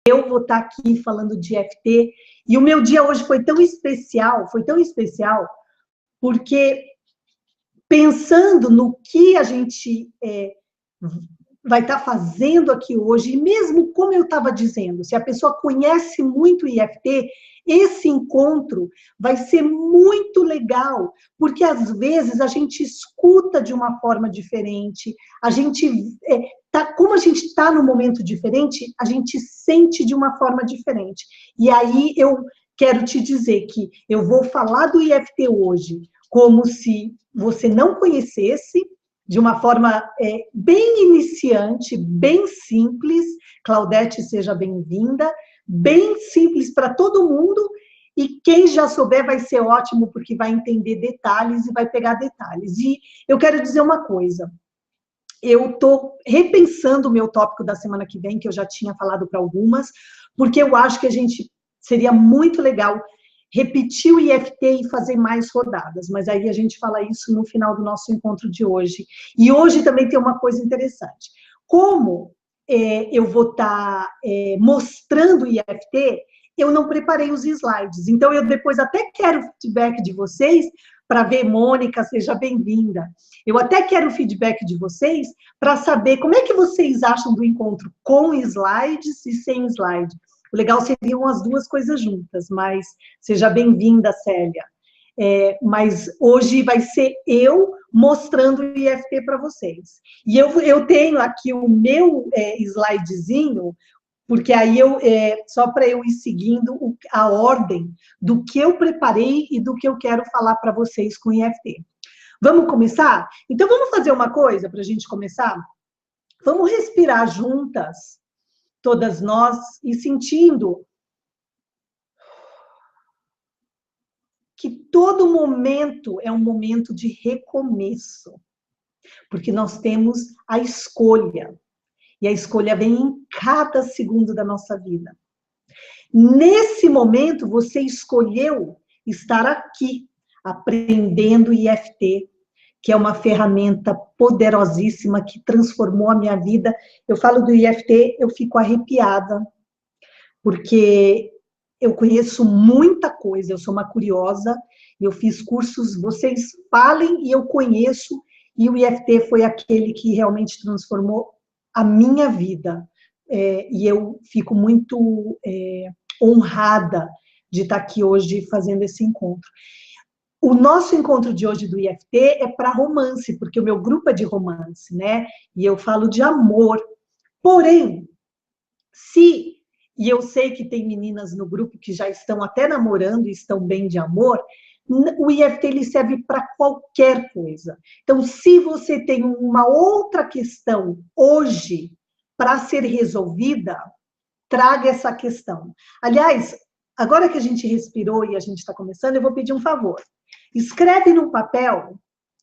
eu vou estar aqui falando de EFT, e o meu dia hoje foi tão especial, porque pensando no que a gente vai estar fazendo aqui hoje, e mesmo como eu estava dizendo, se a pessoa conhece muito o IFT, esse encontro vai ser muito legal, porque às vezes a gente escuta de uma forma diferente, a gente como a gente está num momento diferente, a gente sente de uma forma diferente. E aí eu quero te dizer que eu vou falar do IFT hoje como se você não conhecesse, de uma forma bem iniciante, bem simples. Claudete, seja bem-vinda. Bem simples para todo mundo, e quem já souber vai ser ótimo, porque vai entender detalhes e vai pegar detalhes. E eu quero dizer uma coisa, eu estou repensando o meu tópico da semana que vem, que eu já tinha falado para algumas, porque eu acho que seria muito legal repetir o IFT e fazer mais rodadas, mas aí a gente fala isso no final do nosso encontro de hoje. E hoje também tem uma coisa interessante. Como eu vou estar mostrando o IFT, eu não preparei os slides, então eu depois até quero o feedback de vocês para ver. Mônica, seja bem-vinda. Eu até quero o feedback de vocês para saber como é que vocês acham do encontro com slides e sem slide. O legal seriam as duas coisas juntas, mas seja bem-vinda, Célia. Mas hoje vai ser eu mostrando o IFT para vocês. E eu tenho aqui o meu slidezinho, porque aí só para eu ir seguindo a ordem do que eu preparei e do que eu quero falar para vocês com o IFT. Vamos começar? Então, vamos fazer uma coisa para a gente começar? Vamos respirar juntas, todas nós, e sentindo que todo momento é um momento de recomeço, porque nós temos a escolha, e a escolha vem em cada segundo da nossa vida. Nesse momento, você escolheu estar aqui, aprendendo IFT, que é uma ferramenta poderosíssima que transformou a minha vida. Eu falo do IFT, eu fico arrepiada, porque eu conheço muita coisa, eu sou uma curiosa, eu fiz cursos, vocês falem e eu conheço, e o IFT foi aquele que realmente transformou a minha vida. E eu fico muito honrada de estar aqui hoje fazendo esse encontro. O nosso encontro de hoje do IFT é para romance, porque o meu grupo é de romance, né? E eu falo de amor. Porém, e eu sei que tem meninas no grupo que já estão até namorando e estão bem de amor, o IFT ele serve para qualquer coisa. Então, se você tem uma outra questão hoje para ser resolvida, traga essa questão. Aliás, agora que a gente respirou e a gente está começando, eu vou pedir um favor. Escreve no papel,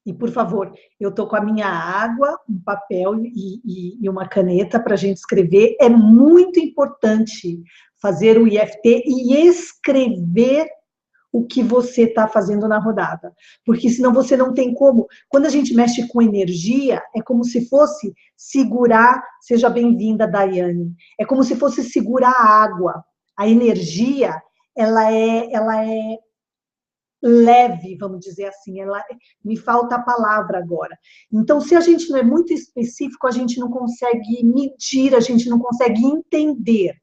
e por favor, eu estou com a minha água, um papel e uma caneta para a gente escrever. É muito importante fazer o IFT e escrever o que você está fazendo na rodada, porque senão você não tem como. Quando a gente mexe com energia, é como se fosse segurar, seja bem-vinda, Daiane, é como se fosse segurar a água. A energia, ela é leve, vamos dizer assim, me falta a palavra agora. Então, se a gente não é muito específico, a gente não consegue medir, a gente não consegue entender.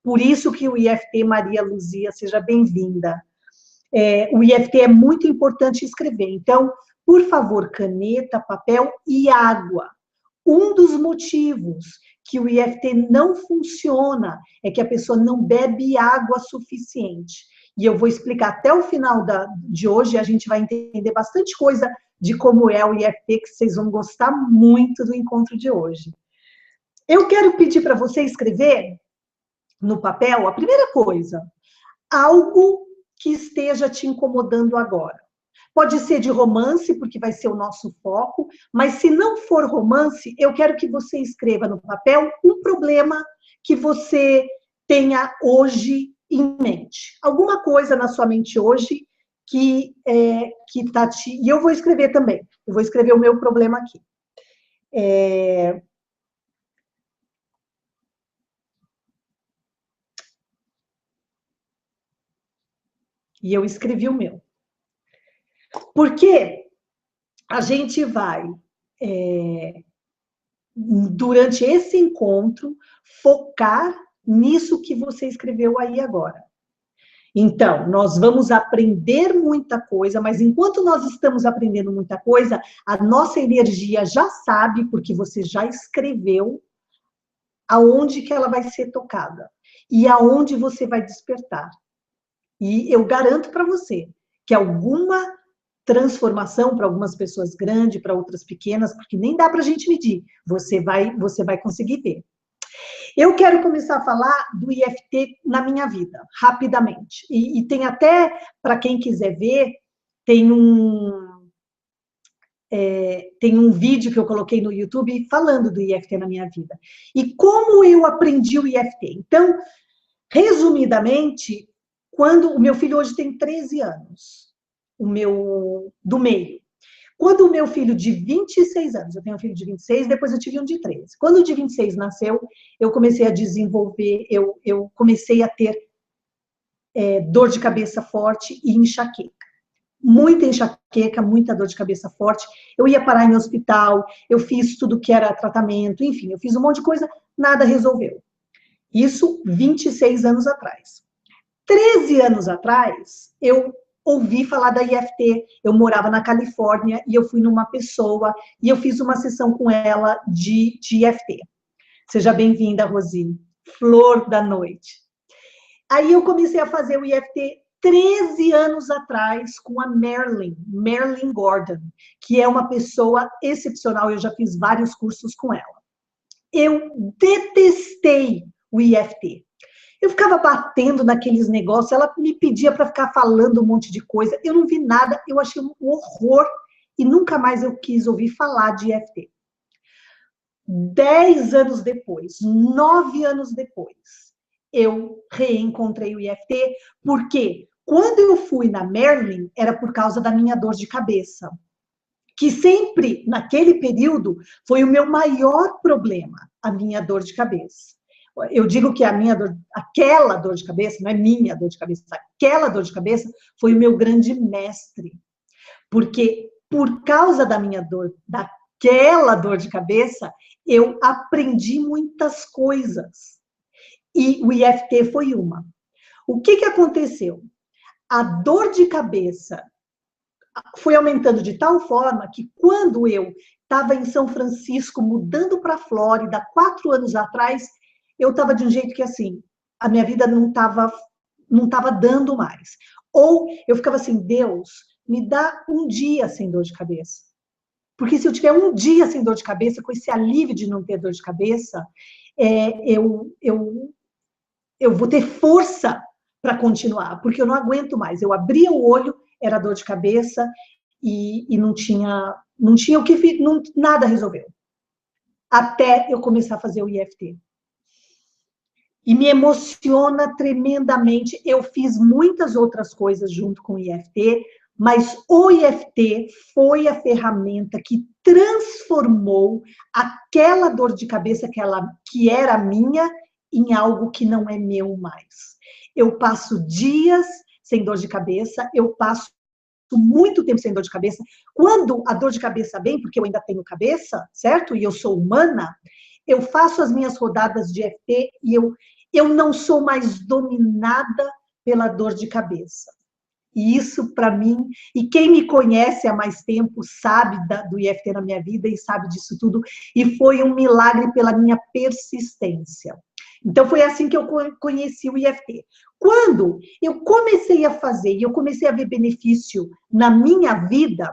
Por isso que o IFT, Maria Luzia, seja bem-vinda. O IFT é muito importante escrever. Então, por favor, caneta, papel e água. Um dos motivos que o IFT não funciona é que a pessoa não bebe água suficiente. E eu vou explicar até o final de hoje, a gente vai entender bastante coisa de como é o IFT, que vocês vão gostar muito do encontro de hoje. Eu quero pedir para você escrever no papel, a primeira coisa, algo que esteja te incomodando agora. Pode ser de romance, porque vai ser o nosso foco, mas se não for romance, eu quero que você escreva no papel um problema que você tenha hoje em mente. Alguma coisa na sua mente hoje que está te... E eu vou escrever também, eu vou escrever o meu problema aqui. E eu escrevi o meu. Porque a gente vai, durante esse encontro, focar nisso que você escreveu aí agora. Então, nós vamos aprender muita coisa, mas enquanto nós estamos aprendendo muita coisa, a nossa energia já sabe, porque você já escreveu, aonde que ela vai ser tocada e aonde você vai despertar. E eu garanto para você que alguma transformação para algumas pessoas grande, para outras pequenas, porque nem dá para a gente medir, você vai conseguir ver. Eu quero começar a falar do IFT na minha vida, rapidamente. E tem até, para quem quiser ver, tem um vídeo que eu coloquei no YouTube falando do IFT na minha vida. E como eu aprendi o IFT. Então, resumidamente, quando o meu filho hoje tem 13 anos, o meu do meio. Quando o meu filho de 26 anos, eu tenho um filho de 26, depois eu tive um de 13. Quando o de 26 nasceu, eu comecei a desenvolver, eu comecei a ter dor de cabeça forte e enxaqueca. Muita enxaqueca, muita dor de cabeça forte. Eu ia parar em hospital, eu fiz tudo que era tratamento, enfim, eu fiz um monte de coisa, nada resolveu. Isso 26 anos atrás. 13 anos atrás, eu ouvi falar da IFT, eu morava na Califórnia e eu fui numa pessoa e eu fiz uma sessão com ela de IFT. Seja bem-vinda, Rosi, flor da noite. Aí eu comecei a fazer o IFT 13 anos atrás com a Marilyn Gordon, que é uma pessoa excepcional, eu já fiz vários cursos com ela. Eu detestei o IFT. Eu ficava batendo naqueles negócios, ela me pedia para ficar falando um monte de coisa, eu não vi nada, eu achei um horror e nunca mais eu quis ouvir falar de IFT. 10 anos depois, 9 anos depois, eu reencontrei o IFT, porque quando eu fui na Marilyn, era por causa da minha dor de cabeça, que sempre, naquele período, foi o meu maior problema, a minha dor de cabeça. Eu digo que aquela dor de cabeça, não é minha dor de cabeça, aquela dor de cabeça foi o meu grande mestre. Porque por causa da minha dor, daquela dor de cabeça, eu aprendi muitas coisas. E o IFT foi uma. O que aconteceu? A dor de cabeça foi aumentando de tal forma que quando eu estava em São Francisco, mudando para a Flórida, 4 anos atrás, eu estava de um jeito que, assim, a minha vida não estava dando mais. Ou eu ficava assim, Deus, me dá um dia sem dor de cabeça. Porque se eu tiver um dia sem dor de cabeça, com esse alívio de não ter dor de cabeça, eu vou ter força para continuar, porque eu não aguento mais. Eu abria o olho, era dor de cabeça e não tinha o que, nada resolveu. Até eu começar a fazer o IFT. E me emociona tremendamente. Eu fiz muitas outras coisas junto com o IFT, mas o IFT foi a ferramenta que transformou aquela dor de cabeça que era minha em algo que não é meu mais. Eu passo dias sem dor de cabeça, eu passo muito tempo sem dor de cabeça. Quando a dor de cabeça vem, porque eu ainda tenho cabeça, certo? E eu sou humana, eu faço as minhas rodadas de IFT e eu não sou mais dominada pela dor de cabeça. E isso, para mim, e quem me conhece há mais tempo sabe do IFT na minha vida e sabe disso tudo, e foi um milagre pela minha persistência. Então, foi assim que eu conheci o IFT. Quando eu comecei a fazer e eu comecei a ver benefício na minha vida,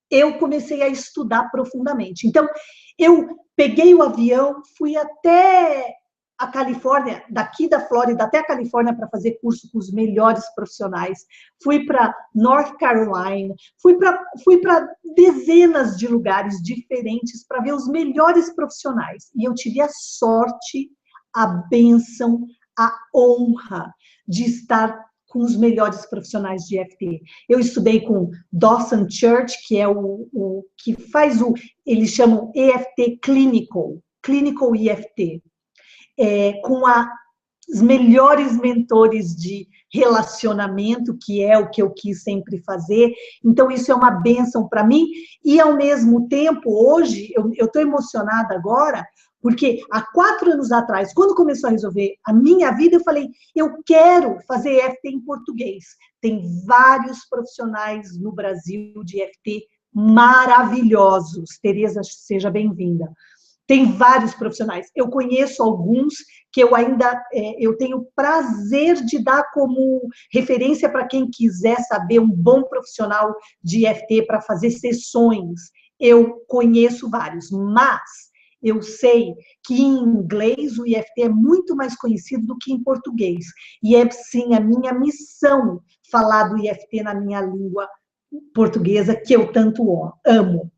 eu comecei a estudar profundamente. Então, eu peguei o avião, fui até a Califórnia, daqui da Flórida até a Califórnia para fazer curso com os melhores profissionais. Fui para North Carolina, fui para dezenas de lugares diferentes para ver os melhores profissionais. E eu tive a sorte, a bênção, a honra de estar com os melhores profissionais de IFT. Eu estudei com Dawson Church, que é o que faz eles chamam EFT Clinical IFT. Com a os melhores mentores de relacionamento, que é o que eu quis sempre fazer. Então, isso é uma bênção para mim. E, ao mesmo tempo, hoje, eu estou emocionada agora, porque há 4 anos atrás, quando começou a resolver a minha vida, eu falei, eu quero fazer EFT em português. Tem vários profissionais no Brasil de EFT maravilhosos. Tereza, seja bem-vinda. Tem vários profissionais. Eu conheço alguns que eu ainda eu tenho prazer de dar como referência para quem quiser saber um bom profissional de EFT para fazer sessões. Eu conheço vários, mas eu sei que em inglês o EFT é muito mais conhecido do que em português. E é, sim, a minha missão falar do EFT na minha língua portuguesa, que eu tanto amo.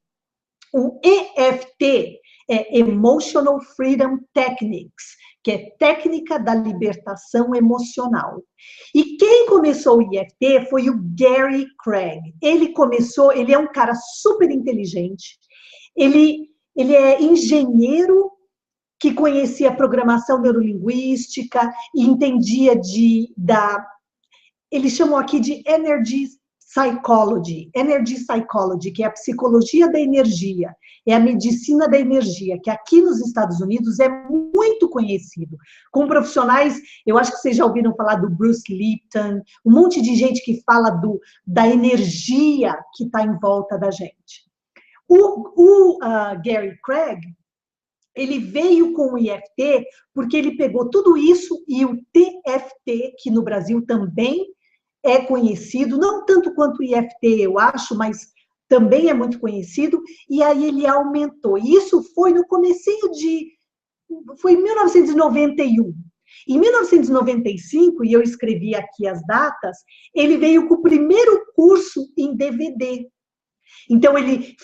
O EFT é Emotional Freedom Techniques, que é técnica da libertação emocional. E quem começou o EFT foi o Gary Craig. Ele é um cara super inteligente, ele é engenheiro que conhecia programação neurolinguística e entendia eles chamam aqui de Energy Psychology, que é a psicologia da energia, é a medicina da energia, que aqui nos Estados Unidos é muito conhecido. Com profissionais, eu acho que vocês já ouviram falar do Bruce Lipton, um monte de gente que fala da energia que está em volta da gente. O Gary Craig, ele veio com o EFT porque ele pegou tudo isso e o TFT, que no Brasil também é conhecido, não tanto quanto o EFT, eu acho, mas também é muito conhecido, e aí ele aumentou. Isso foi no comecinho foi em 1991. Em 1995, e eu escrevi aqui as datas, ele veio com o primeiro curso em DVD. Então, ele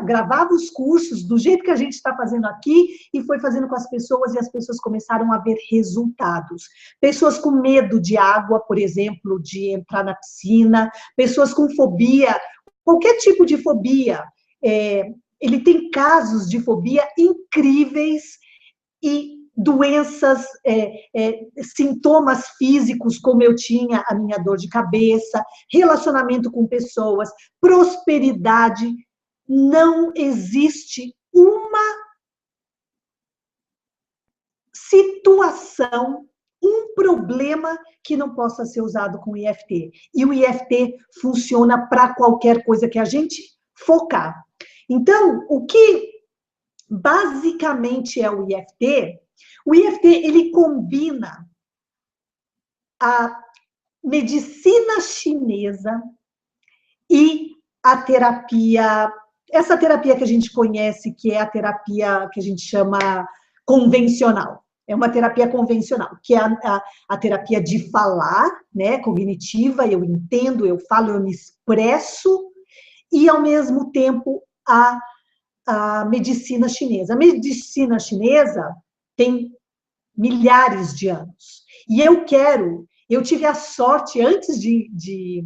gravava os cursos do jeito que a gente está fazendo aqui e foi fazendo com as pessoas e as pessoas começaram a ver resultados. Pessoas com medo de água, por exemplo, de entrar na piscina, pessoas com fobia, qualquer tipo de fobia. Ele tem casos de fobia incríveis e doenças, sintomas físicos, como eu tinha a minha dor de cabeça, relacionamento com pessoas, prosperidade. Não existe uma situação, um problema que não possa ser usado com o EFT. E o EFT funciona para qualquer coisa que a gente focar. Então, o que basicamente é o EFT? O EFT, ele combina a medicina chinesa e a terapia, essa terapia que a gente conhece, que é a terapia que a gente chama convencional. É uma terapia convencional, que é a terapia de falar, né, cognitiva, eu entendo, eu falo, eu me expresso, e, ao mesmo tempo, a medicina chinesa. A medicina chinesa tem milhares de anos. E eu tive a sorte, antes de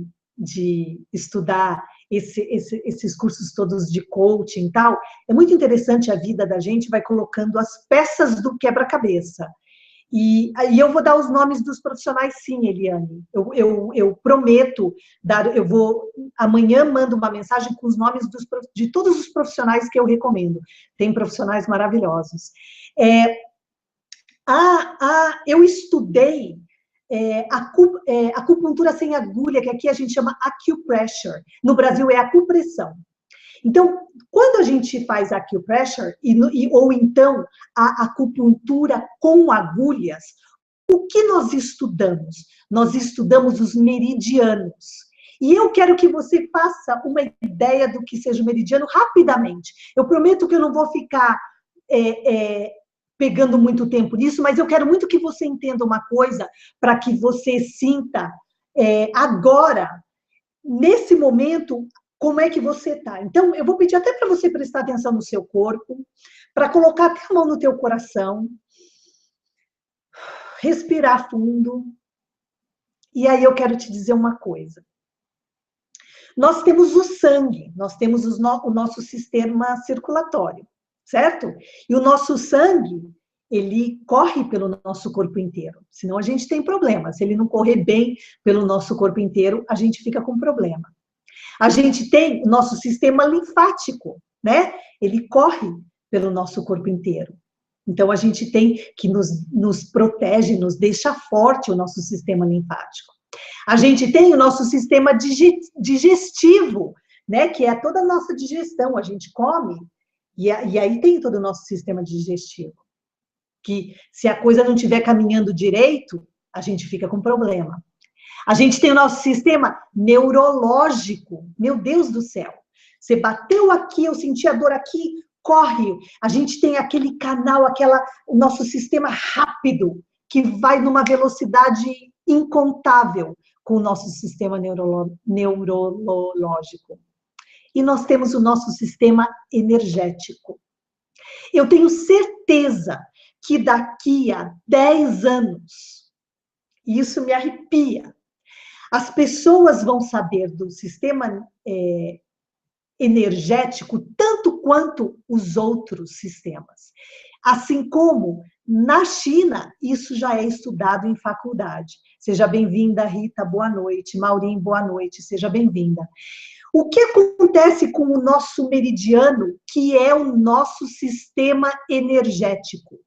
estudar esses cursos todos de coaching e tal, é muito interessante, a vida da gente vai colocando as peças do quebra-cabeça. E aí eu vou dar os nomes dos profissionais, sim, Eliane. Eu prometo amanhã mando uma mensagem com os nomes de todos os profissionais que eu recomendo. Tem profissionais maravilhosos. Eu estudei acupuntura sem agulha, que aqui a gente chama acupressure. No Brasil é acupressão. Então, quando a gente faz acupressure, ou então a acupuntura com agulhas, o que nós estudamos? Nós estudamos os meridianos. E eu quero que você faça uma ideia do que seja o meridiano rapidamente. Eu prometo que eu não vou ficar pegando muito tempo nisso, mas eu quero muito que você entenda uma coisa para que você sinta agora, nesse momento, como é que você está. Então, eu vou pedir até para você prestar atenção no seu corpo, para colocar até a mão no teu coração, respirar fundo, e aí eu quero te dizer uma coisa. Nós temos o sangue, nós temos o nosso sistema circulatório, certo? E o nosso sangue, ele corre pelo nosso corpo inteiro, senão a gente tem problema. Se ele não correr bem pelo nosso corpo inteiro, a gente fica com problema. A gente tem o nosso sistema linfático, né? Ele corre pelo nosso corpo inteiro. Então, a gente tem que nos protege, nos deixa forte o nosso sistema linfático. A gente tem o nosso sistema digestivo, né? Que é toda a nossa digestão. A gente come e aí tem todo o nosso sistema digestivo. Que se a coisa não estiver caminhando direito, a gente fica com problema. A gente tem o nosso sistema neurológico. Meu Deus do céu. Você bateu aqui, eu senti a dor aqui, corre. A gente tem aquele canal, o nosso sistema rápido, que vai numa velocidade incontável com o nosso sistema neurológico. E nós temos o nosso sistema energético. Eu tenho certeza que daqui a 10 anos, e isso me arrepia, as pessoas vão saber do sistema energético tanto quanto os outros sistemas. Assim como na China, isso já é estudado em faculdade. Seja bem-vinda, Rita, boa noite. Maurinho, boa noite, seja bem-vinda. O que acontece com o nosso meridiano, que é o nosso sistema energético?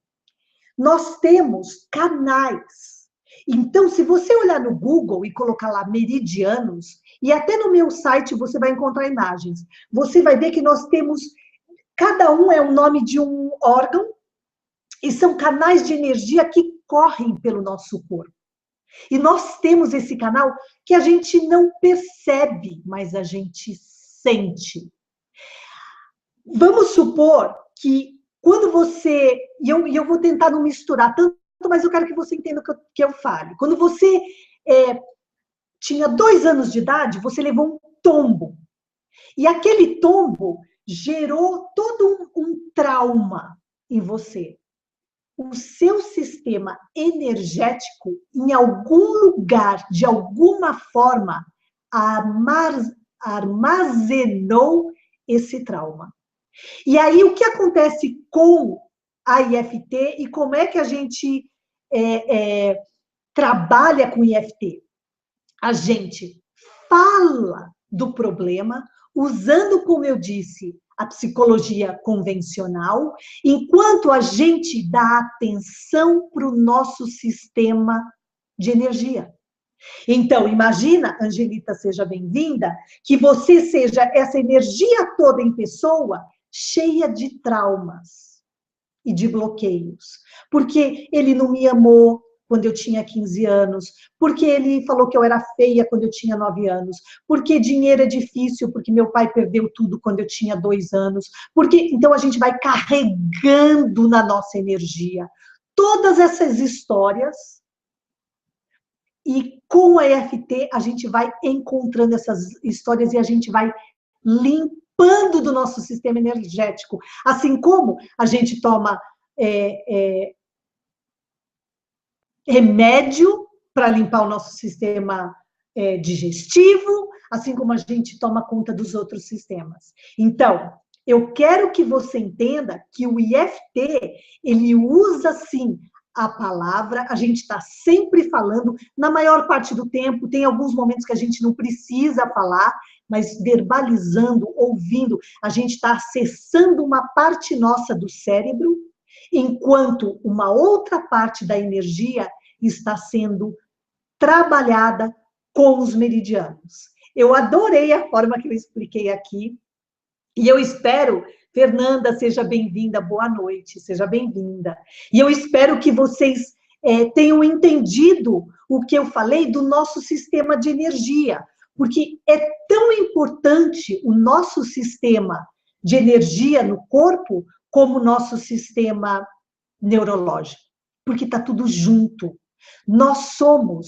Nós temos canais. Então, se você olhar no Google e colocar lá meridianos, e até no meu site você vai encontrar imagens, você vai ver que nós temos, cada um é o nome de um órgão, e são canais de energia que correm pelo nosso corpo. E nós temos esse canal que a gente não percebe, mas a gente sente. Vamos supor que quando você... E eu vou tentar não misturar tanto, mas eu quero que você entenda o que eu falo. Quando você tinha 2 anos de idade, você levou um tombo. E aquele tombo gerou todo um trauma em você. O seu sistema energético, em algum lugar, de alguma forma, armazenou esse trauma. E aí, o que acontece com a IFT e como é que a gente trabalha com IFT? A gente fala do problema, usando, como eu disse, a psicologia convencional, enquanto a gente dá atenção para o nosso sistema de energia. Então, imagina, Angelita, seja bem-vinda, que você seja essa energia toda em pessoa, cheia de traumas e de bloqueios. Porque ele não me amou quando eu tinha 15 anos, porque ele falou que eu era feia quando eu tinha 9 anos, porque dinheiro é difícil, porque meu pai perdeu tudo quando eu tinha 2 anos, porque então a gente vai carregando na nossa energia todas essas histórias, e com a EFT a gente vai encontrando essas histórias e a gente vai limpando do nosso sistema energético, assim como a gente toma remédio para limpar o nosso sistema digestivo, assim como a gente toma conta dos outros sistemas. Então, eu quero que você entenda que o IFT, ele usa, sim, a palavra, a gente está sempre falando, na maior parte do tempo, tem alguns momentos que a gente não precisa falar, mas verbalizando, ouvindo, a gente está acessando uma parte nossa do cérebro, enquanto uma outra parte da energia está sendo trabalhada com os meridianos. Eu adorei a forma que eu expliquei aqui, e eu espero, Fernanda, seja bem-vinda, boa noite, seja bem-vinda. E eu espero que vocês tenham entendido o que eu falei do nosso sistema de energia, porque é tão importante o nosso sistema de energia no corpo como o nosso sistema neurológico, porque está tudo junto. Nós somos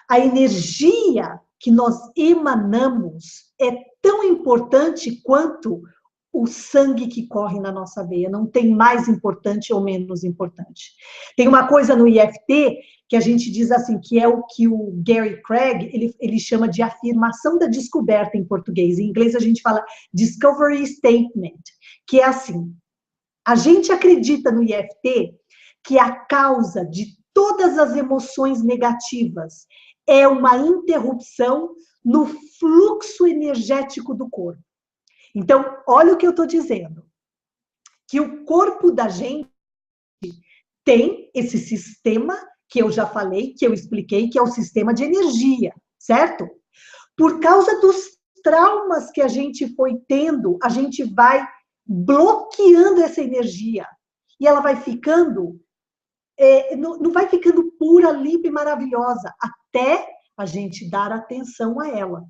a energia que nós emanamos é tão importante quanto o sangue que corre na nossa veia. Não tem mais importante ou menos importante. Tem uma coisa no IFT que a gente diz assim, que é o que o Gary Craig, ele chama de afirmação da descoberta em português. Em inglês a gente fala discovery statement, que é assim: A gente acredita no IFT que a causa de todas as emoções negativas é uma interrupção no fluxo energético do corpo. Então, olha o que eu estou dizendo. Que o corpo da gente tem esse sistema que eu já falei, que eu expliquei, que é o sistema de energia, certo? Por causa dos traumas que a gente foi tendo, a gente vai bloqueando essa energia. E ela vai ficando, não vai ficando pura, limpa e maravilhosa, até a gente dar atenção a ela.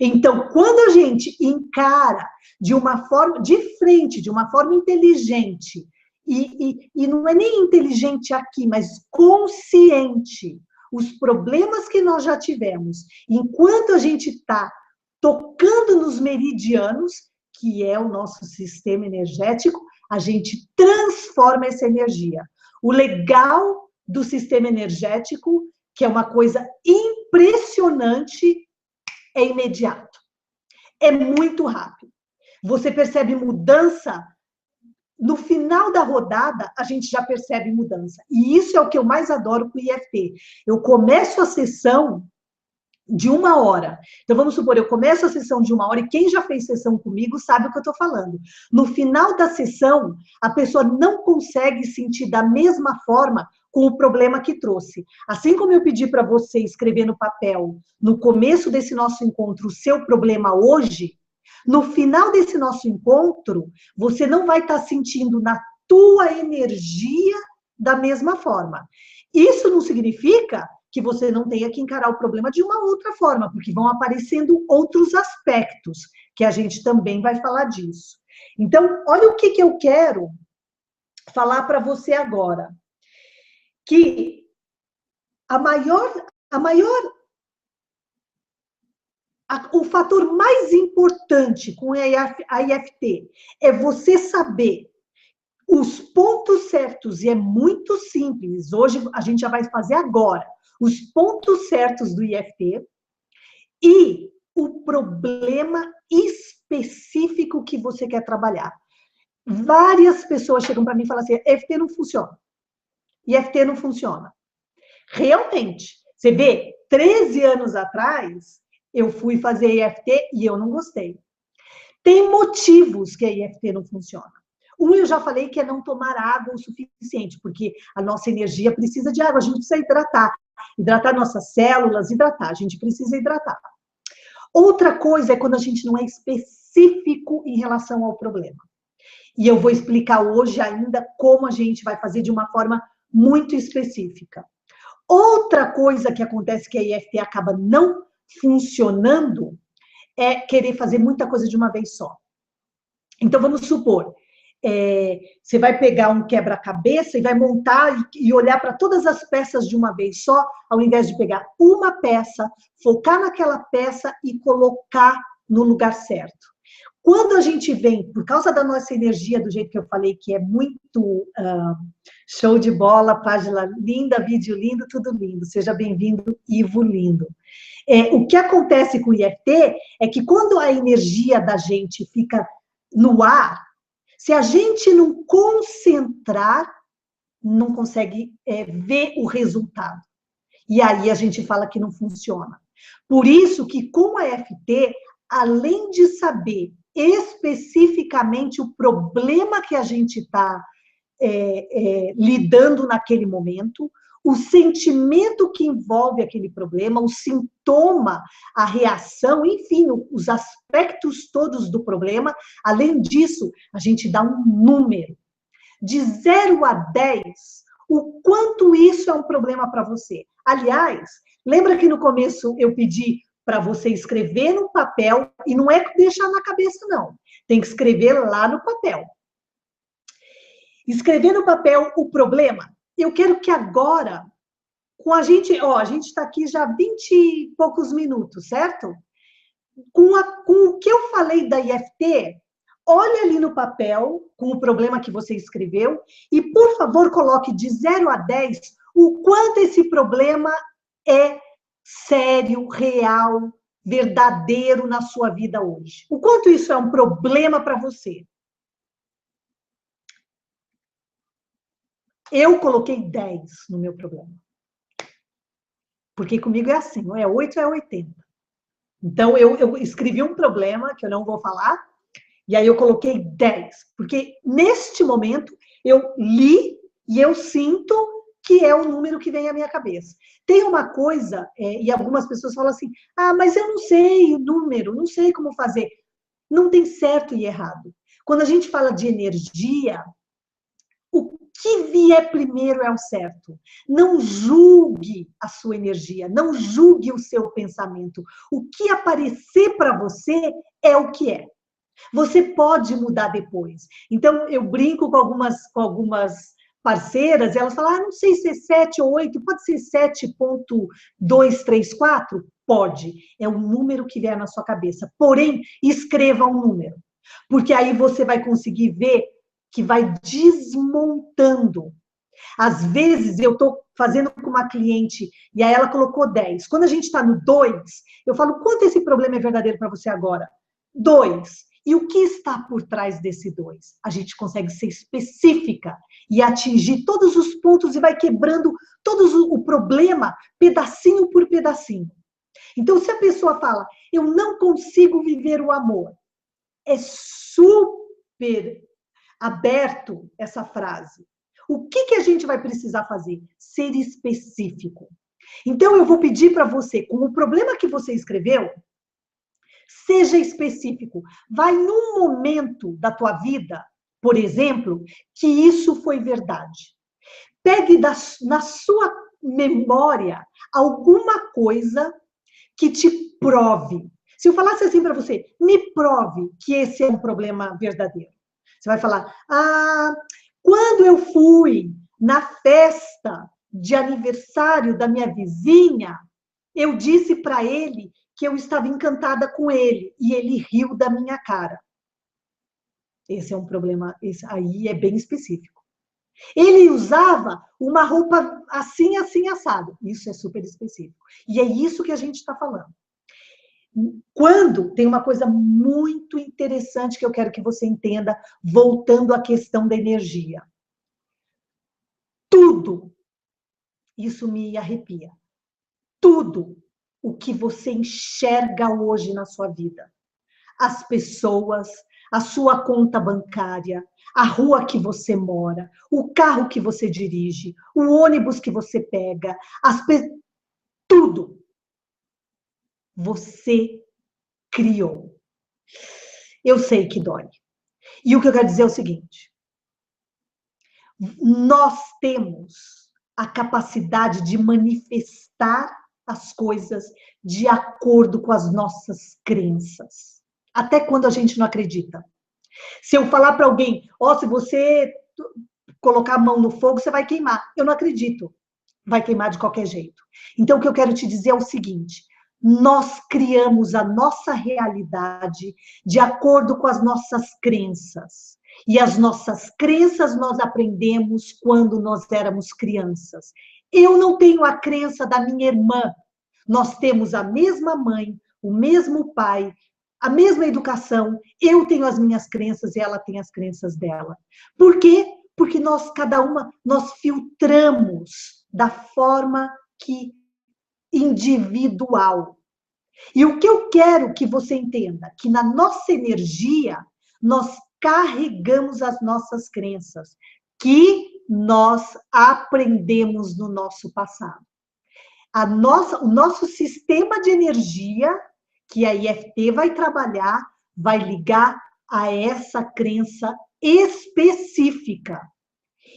Então, quando a gente encara de uma forma, de frente, de uma forma inteligente, e não é nem inteligente aqui, mas consciente, os problemas que nós já tivemos, enquanto a gente está tocando nos meridianos, que é o nosso sistema energético, a gente transforma essa energia. O legal do sistema energético, que é uma coisa impressionante, é imediato. É muito rápido. Você percebe mudança, no final da rodada, a gente já percebe mudança. E isso é o que eu mais adoro com o IFT. Eu começo a sessão de 1 hora. Então, vamos supor, eu começo a sessão de 1 hora e quem já fez sessão comigo sabe o que eu estou falando. No final da sessão, a pessoa não consegue sentir da mesma forma com o problema que trouxe. Assim como eu pedi para você escrever no papel, no começo desse nosso encontro, o seu problema hoje, no final desse nosso encontro, você não vai estar sentindo na tua energia da mesma forma. Isso não significa que você não tenha que encarar o problema de uma outra forma, porque vão aparecendo outros aspectos, que a gente também vai falar disso. Então, olha o que eu quero falar para você agora. Que o fator mais importante com a IFT é você saber os pontos certos, e é muito simples, hoje a gente já vai fazer agora, os pontos certos do IFT e o problema específico que você quer trabalhar. Várias pessoas chegam para mim e falam assim, IFT não funciona. IFT não funciona. Realmente, você vê, 13 anos atrás, eu fui fazer IFT e eu não gostei. Tem motivos que a IFT não funciona. Eu já falei que é não tomar água o suficiente, porque a nossa energia precisa de água, a gente precisa hidratar nossas células, a gente precisa hidratar. Outra coisa é quando a gente não é específico em relação ao problema. E eu vou explicar hoje ainda como a gente vai fazer de uma forma muito específica. Outra coisa que acontece que a IFT acaba não funcionando é querer fazer muita coisa de uma vez só. Então, vamos supor, você vai pegar um quebra-cabeça e vai montar e olhar para todas as peças de uma vez só, ao invés de pegar uma peça, focar naquela peça e colocar no lugar certo. Quando a gente vem, por causa da nossa energia, do jeito que eu falei, que é muito show de bola, página linda, vídeo lindo, tudo lindo. Seja bem-vindo, Ivo Lindo. O que acontece com o IFT é que quando a energia da gente fica no ar, se a gente não concentrar, não consegue ver o resultado. E aí a gente fala que não funciona. Por isso que com a IFT, além de saber especificamente o problema que a gente está lidando naquele momento, o sentimento que envolve aquele problema, o sintoma, a reação, enfim, os aspectos todos do problema. Além disso, a gente dá um número. De 0 a 10, o quanto isso é um problema para você. Aliás, lembra que no começo eu pedi para você escrever no papel, e não é deixar na cabeça, não. Tem que escrever lá no papel. Escrever no papel o problema. Eu quero que agora, com a gente está aqui já 20 e poucos minutos, certo? Com o que eu falei da IFT, olhe ali no papel, com o problema que você escreveu, e, por favor, coloque de 0 a 10 o quanto esse problema é sério, real, verdadeiro na sua vida hoje. O quanto isso é um problema para você. Eu coloquei 10 no meu problema. Porque comigo é assim, ou é 8 ou é 80. Então, eu escrevi um problema, que eu não vou falar, e aí eu coloquei 10. Porque neste momento, eu li e eu sinto que é o número que vem à minha cabeça. Tem uma coisa, e algumas pessoas falam assim, mas eu não sei o número, não sei como fazer. Não tem certo e errado. Quando a gente fala de energia, o que vier primeiro é o certo. Não julgue a sua energia, não julgue o seu pensamento. O que aparecer para você é o que é. Você pode mudar depois. Então, eu brinco com algumas parceiras, elas falam, não sei se é 7 ou 8, pode ser 7.234? Pode. É o número que vier na sua cabeça. Porém, escreva um número. Porque aí você vai conseguir ver que vai desmontando. Às vezes, eu estou fazendo com uma cliente e aí ela colocou 10. Quando a gente está no 2, eu falo, quanto esse problema é verdadeiro para você agora? 2. E o que está por trás desse 2? A gente consegue ser específica e atingir todos os pontos e vai quebrando todo o problema, pedacinho por pedacinho. Então, se a pessoa fala, eu não consigo viver o amor, é super aberto essa frase. O que a gente vai precisar fazer? Ser específico. Então, eu vou pedir para você, com o problema que você escreveu, seja específico. Vai num momento da tua vida, por exemplo, que isso foi verdade. Pegue na sua memória alguma coisa que te prove. Se eu falasse assim para você, me prove que esse é um problema verdadeiro. Você vai falar, quando eu fui na festa de aniversário da minha vizinha, eu disse para ele que eu estava encantada com ele e ele riu da minha cara. Esse é um problema, esse aí é bem específico. Ele usava uma roupa assim, assim, assado. Isso é super específico. E é isso que a gente está falando. Quando tem uma coisa muito interessante que eu quero que você entenda, voltando à questão da energia. Tudo, isso me arrepia, tudo o que você enxerga hoje na sua vida, as pessoas, a sua conta bancária, a rua que você mora, o carro que você dirige, o ônibus que você pega, tudo você criou. Eu sei que dói. E o que eu quero dizer é o seguinte: nós temos a capacidade de manifestar as coisas de acordo com as nossas crenças. Até quando a gente não acredita. Se eu falar para alguém, se você colocar a mão no fogo, você vai queimar. Eu não acredito. Vai queimar de qualquer jeito. Então, o que eu quero te dizer é o seguinte: nós criamos a nossa realidade de acordo com as nossas crenças. E as nossas crenças nós aprendemos quando nós éramos crianças. Eu não tenho a crença da minha irmã. Nós temos a mesma mãe, o mesmo pai, a mesma educação. Eu tenho as minhas crenças e ela tem as crenças dela. Por quê? Porque nós filtramos da forma que individual. E o que eu quero que você entenda, que na nossa energia, nós carregamos as nossas crenças, que nós aprendemos no nosso passado. O nosso sistema de energia, que a IFT vai trabalhar, vai ligar a essa crença específica.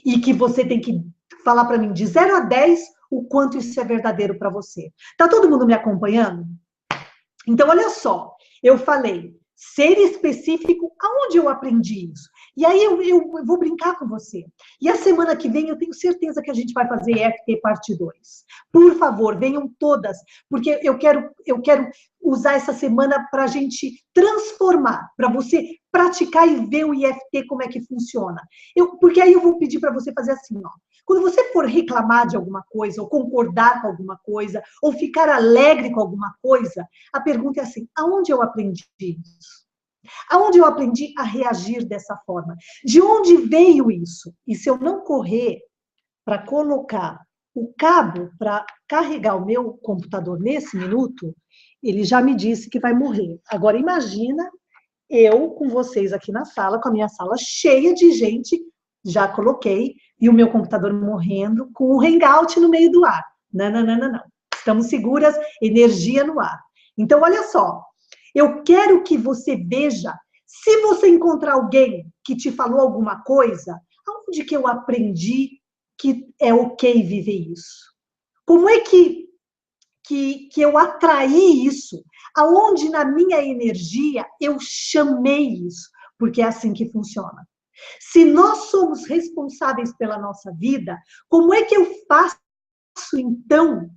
E que você tem que falar para mim de 0 a 10 o quanto isso é verdadeiro para você. Tá todo mundo me acompanhando? Então, olha só, eu falei, ser específico, aonde eu aprendi isso? E aí eu vou brincar com você. E a semana que vem eu tenho certeza que a gente vai fazer EFT parte 2. Por favor, venham todas, porque eu quero usar essa semana para a gente transformar, para você praticar e ver o IFT como é que funciona. Porque aí eu vou pedir para você fazer assim, ó. Quando você for reclamar de alguma coisa, ou concordar com alguma coisa, ou ficar alegre com alguma coisa, a pergunta é assim, aonde eu aprendi isso? Aonde eu aprendi a reagir dessa forma? De onde veio isso? E se eu não correr para colocar o cabo para carregar o meu computador nesse minuto, ele já me disse que vai morrer. Agora, imagina eu com vocês aqui na sala, com a minha sala cheia de gente, já coloquei, e o meu computador morrendo, com o Hangout no meio do ar. Não, não, não, não, não. Estamos seguras, energia no ar. Então, olha só, eu quero que você veja, se você encontrar alguém que te falou alguma coisa, aonde que eu aprendi que é ok viver isso? Como é que eu atraí isso? Aonde na minha energia eu chamei isso? Porque é assim que funciona. Se nós somos responsáveis pela nossa vida, como é que eu faço, então,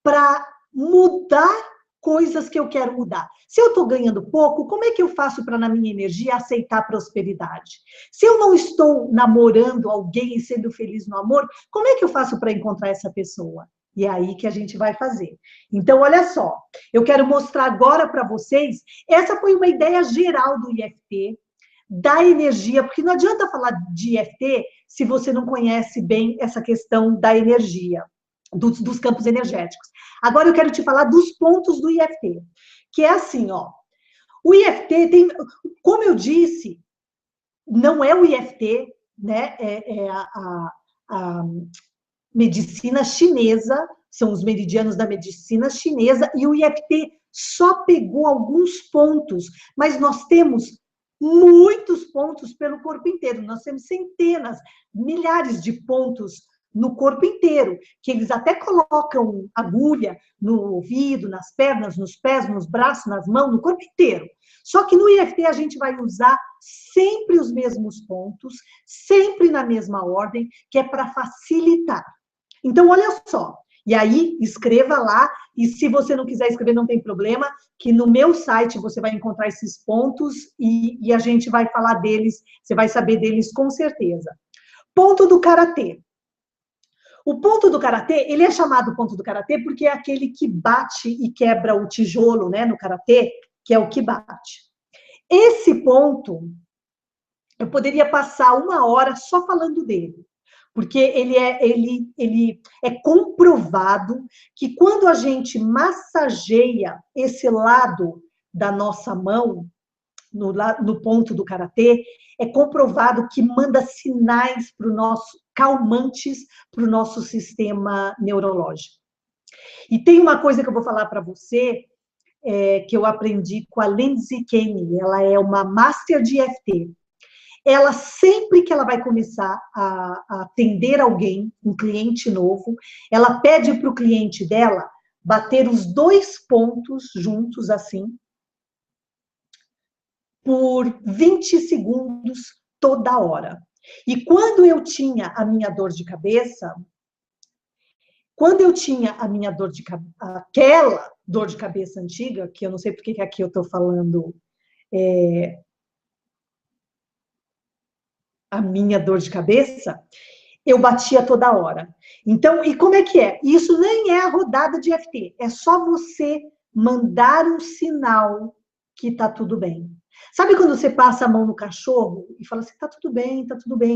para mudar coisas que eu quero mudar? Se eu estou ganhando pouco, como é que eu faço para, na minha energia, aceitar a prosperidade? Se eu não estou namorando alguém e sendo feliz no amor, como é que eu faço para encontrar essa pessoa? E é aí que a gente vai fazer. Então, olha só, eu quero mostrar agora para vocês, essa foi uma ideia geral do IFT, da energia, porque não adianta falar de IFT se você não conhece bem essa questão da energia, dos campos energéticos. Agora eu quero te falar dos pontos do IFT, que é assim, ó. O IFT tem, como eu disse, não é o IFT, né? É a medicina chinesa, são os meridianos da medicina chinesa, e o IFT só pegou alguns pontos, mas nós temos muitos pontos pelo corpo inteiro, nós temos centenas, milhares de pontos no corpo inteiro, que eles até colocam agulha no ouvido, nas pernas, nos pés, nos braços, nas mãos, no corpo inteiro. Só que no IFT a gente vai usar sempre os mesmos pontos, sempre na mesma ordem, que é para facilitar. Então, olha só, e aí escreva lá, e se você não quiser escrever, não tem problema, que no meu site você vai encontrar esses pontos e a gente vai falar deles, você vai saber deles com certeza. Ponto do karatê. O ponto do karatê, ele é chamado ponto do karatê porque é aquele que bate e quebra o tijolo, né, no karatê, que é o que bate. Esse ponto, eu poderia passar 1 hora só falando dele, porque ele é comprovado que quando a gente massageia esse lado da nossa mão, no ponto do karatê, é comprovado que manda sinais para o nosso, calmantes para o nosso sistema neurológico. E tem uma coisa que eu vou falar para você, que eu aprendi com a Lindsay Kane, ela é uma master de EFT. Ela, sempre que ela vai começar a atender alguém, um cliente novo, ela pede para o cliente dela bater os 2 pontos juntos, assim, por 20 segundos toda hora. E quando eu tinha a minha dor de cabeça, aquela dor de cabeça antiga, que eu não sei porque que aqui eu estou falando a minha dor de cabeça, eu batia toda hora. Então, e como é que é? Isso nem é a rodada de EFT, é só você mandar um sinal que está tudo bem. Sabe quando você passa a mão no cachorro e fala assim, tá tudo bem,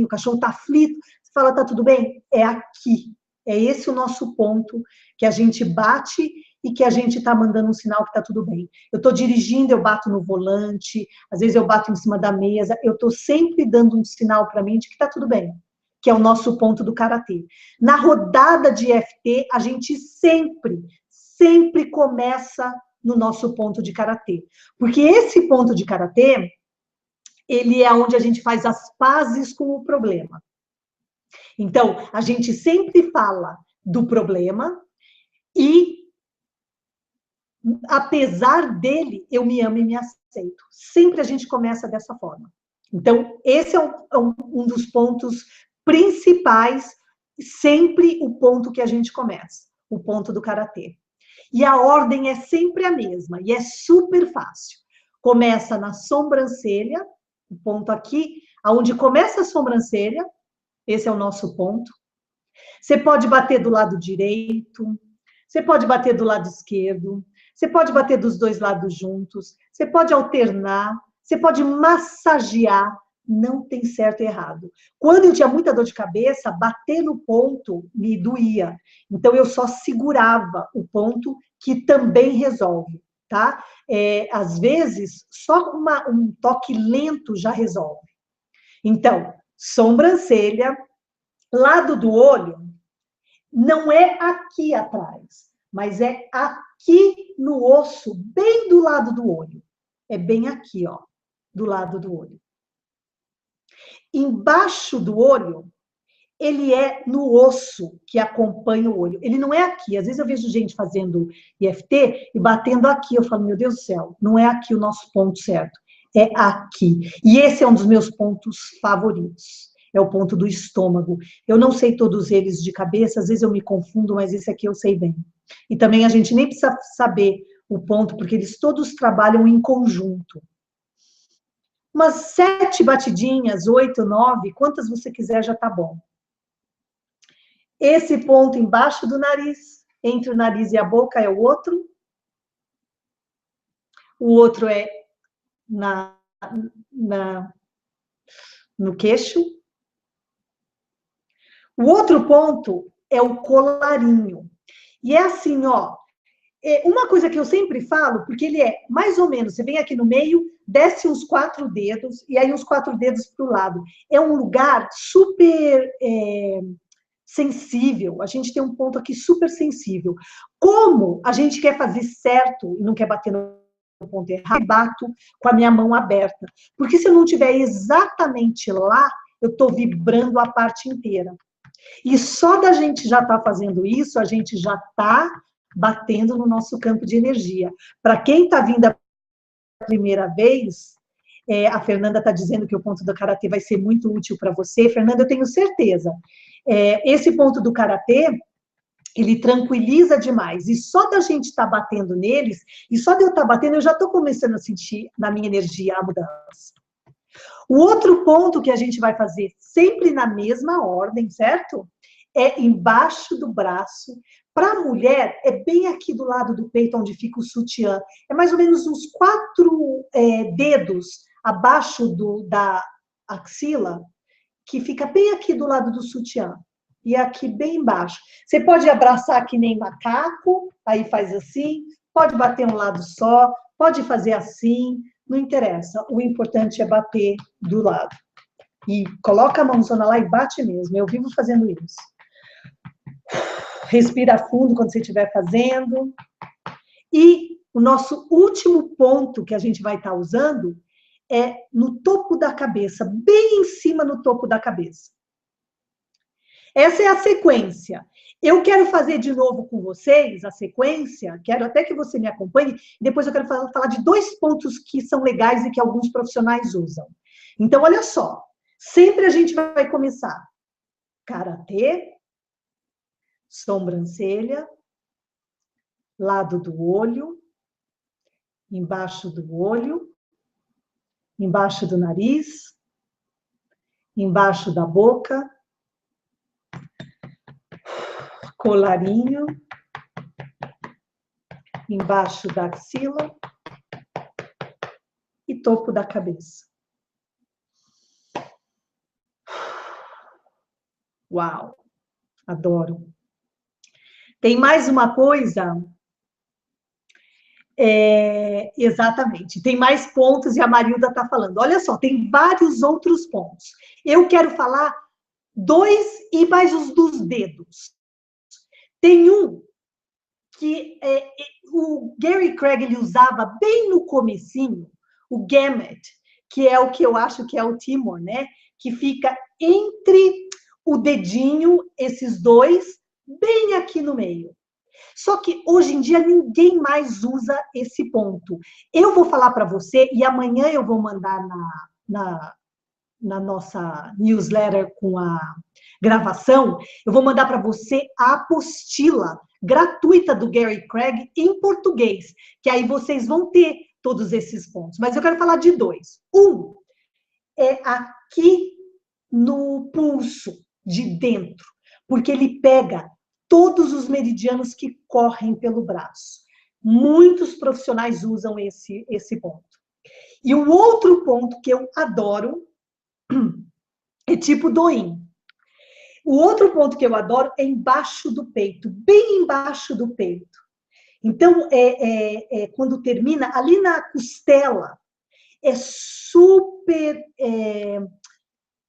o cachorro tá aflito, você fala, tá tudo bem? É aqui, é esse o nosso ponto, que a gente bate e que a gente está mandando um sinal que está tudo bem. Eu estou dirigindo, eu bato no volante, às vezes eu bato em cima da mesa, eu estou sempre dando um sinal para mim de que está tudo bem, que é o nosso ponto do karatê. Na rodada de EFT, a gente sempre começa no nosso ponto de karatê. Porque esse ponto de karatê, ele é onde a gente faz as pazes com o problema. Então, a gente sempre fala do problema e, apesar dele, eu me amo e me aceito. Sempre a gente começa dessa forma. Então, esse é um dos pontos principais, sempre o ponto que a gente começa, o ponto do karatê. E a ordem é sempre a mesma, e é super fácil. Começa na sobrancelha, o ponto aqui, aonde começa a sobrancelha, esse é o nosso ponto. Você pode bater do lado direito, você pode bater do lado esquerdo, você pode bater dos 2 lados juntos, você pode alternar, você pode massagear, não tem certo e errado. Quando eu tinha muita dor de cabeça, bater no ponto me doía. Então, eu só segurava o ponto, que também resolve, tá? Às vezes, só um toque lento já resolve. Então, sobrancelha, lado do olho, não é aqui atrás, mas é aqui no osso, bem do lado do olho. É bem aqui, ó, do lado do olho. Embaixo do olho, ele é no osso que acompanha o olho. Ele não é aqui. Às vezes eu vejo gente fazendo IFT e batendo aqui. Eu falo, meu Deus do céu, não é aqui o nosso ponto certo. É aqui. E esse é um dos meus pontos favoritos. É o ponto do estômago. Eu não sei todos eles de cabeça, às vezes eu me confundo, mas esse aqui eu sei bem. E também a gente nem precisa saber o ponto, porque eles todos trabalham em conjunto. Umas 7 batidinhas, 8, 9, quantas você quiser já tá bom. Esse ponto embaixo do nariz, entre o nariz e a boca, é o outro. O outro é no queixo. O outro ponto é o colarinho. E é assim, ó. Uma coisa que eu sempre falo, porque ele é mais ou menos, você vem aqui no meio, desce uns 4 dedos, e aí uns 4 dedos para o lado. É um lugar super sensível. A gente tem um ponto aqui super sensível. Como a gente quer fazer certo e não quer bater no ponto errado, eu bato com a minha mão aberta. Porque se eu não estiver exatamente lá, eu estou vibrando a parte inteira. E só da gente já estar fazendo isso, a gente já está batendo no nosso campo de energia. Para quem está vindo a primeira vez, a Fernanda está dizendo que o ponto do Karatê vai ser muito útil para você. Fernanda, eu tenho certeza. Esse ponto do Karatê, ele tranquiliza demais. E só da gente estar batendo neles, e só de eu estar batendo, eu já estou começando a sentir na minha energia a mudança. O outro ponto que a gente vai fazer sempre na mesma ordem, certo? É embaixo do braço. Para a mulher, é bem aqui do lado do peito, onde fica o sutiã. É mais ou menos uns 4 dedos abaixo da axila, que fica bem aqui do lado do sutiã. E aqui bem embaixo. Você pode abraçar que nem macaco, aí faz assim, pode bater um lado só, pode fazer assim, não interessa. O importante é bater do lado. E coloca a mãozona lá e bate mesmo. Eu vivo fazendo isso. Respira fundo quando você estiver fazendo. E o nosso último ponto que a gente vai estar usando é no topo da cabeça, bem em cima no topo da cabeça. Essa é a sequência. Eu quero fazer de novo com vocês a sequência, quero até que você me acompanhe, e depois eu quero falar de 2 pontos que são legais e que alguns profissionais usam. Então, olha só, sempre a gente vai começar Karatê, sobrancelha, lado do olho, embaixo do olho, embaixo do nariz, embaixo da boca, colarinho, embaixo da axila e topo da cabeça. Uau, adoro. Tem mais uma coisa? Exatamente, tem mais pontos e a Marilda está falando. Olha só, tem vários outros pontos. Eu quero falar 2 e mais os dos dedos. Tem um que o Gary Craig ele usava bem no comecinho, o Gamut, que é o que eu acho que é o Timor, né? Que fica entre o dedinho, esses 2, bem aqui no meio. Só que hoje em dia ninguém mais usa esse ponto. Eu vou falar para você e amanhã eu vou mandar na nossa newsletter com a gravação, eu vou mandar para você a apostila gratuita do Gary Craig em português, que aí vocês vão ter todos esses pontos. Mas eu quero falar de 2. Um é aqui no pulso, de dentro, porque ele pega todos os meridianos que correm pelo braço. Muitos profissionais usam esse ponto. E o outro ponto que eu adoro É tipo Douyin. O outro ponto que eu adoro é embaixo do peito, bem embaixo do peito. Então, quando termina, ali na costela, é super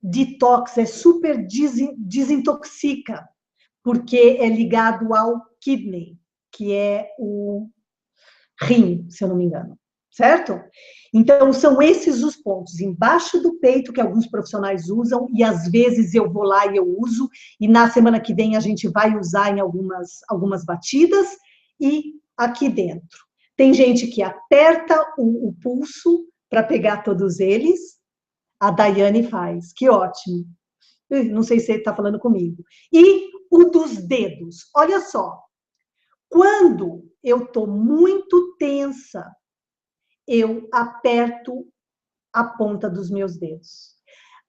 detox, é super desintoxica, porque é ligado ao kidney, que é o rim, se eu não me engano, certo? Então, são esses os pontos, embaixo do peito, que alguns profissionais usam, e às vezes eu vou lá e eu uso, e na semana que vem a gente vai usar em algumas batidas, e aqui dentro. Tem gente que aperta o pulso para pegar todos eles, a Daiane faz, que ótimo. Não sei se ele está falando comigo. E o dos dedos, olha só, quando eu estou muito tensa, eu aperto a ponta dos meus dedos.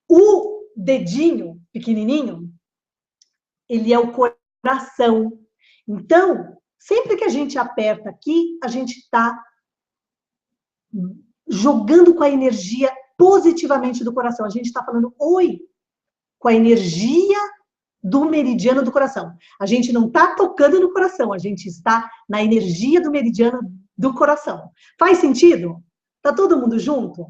O dedinho pequenininho, ele é o coração. Então, sempre que a gente aperta aqui, a gente está jogando com a energia positivamente do coração. A gente está falando oi com a energia do meridiano do coração. A gente não está tocando no coração, a gente está na energia do meridiano do coração. Faz sentido? Tá todo mundo junto?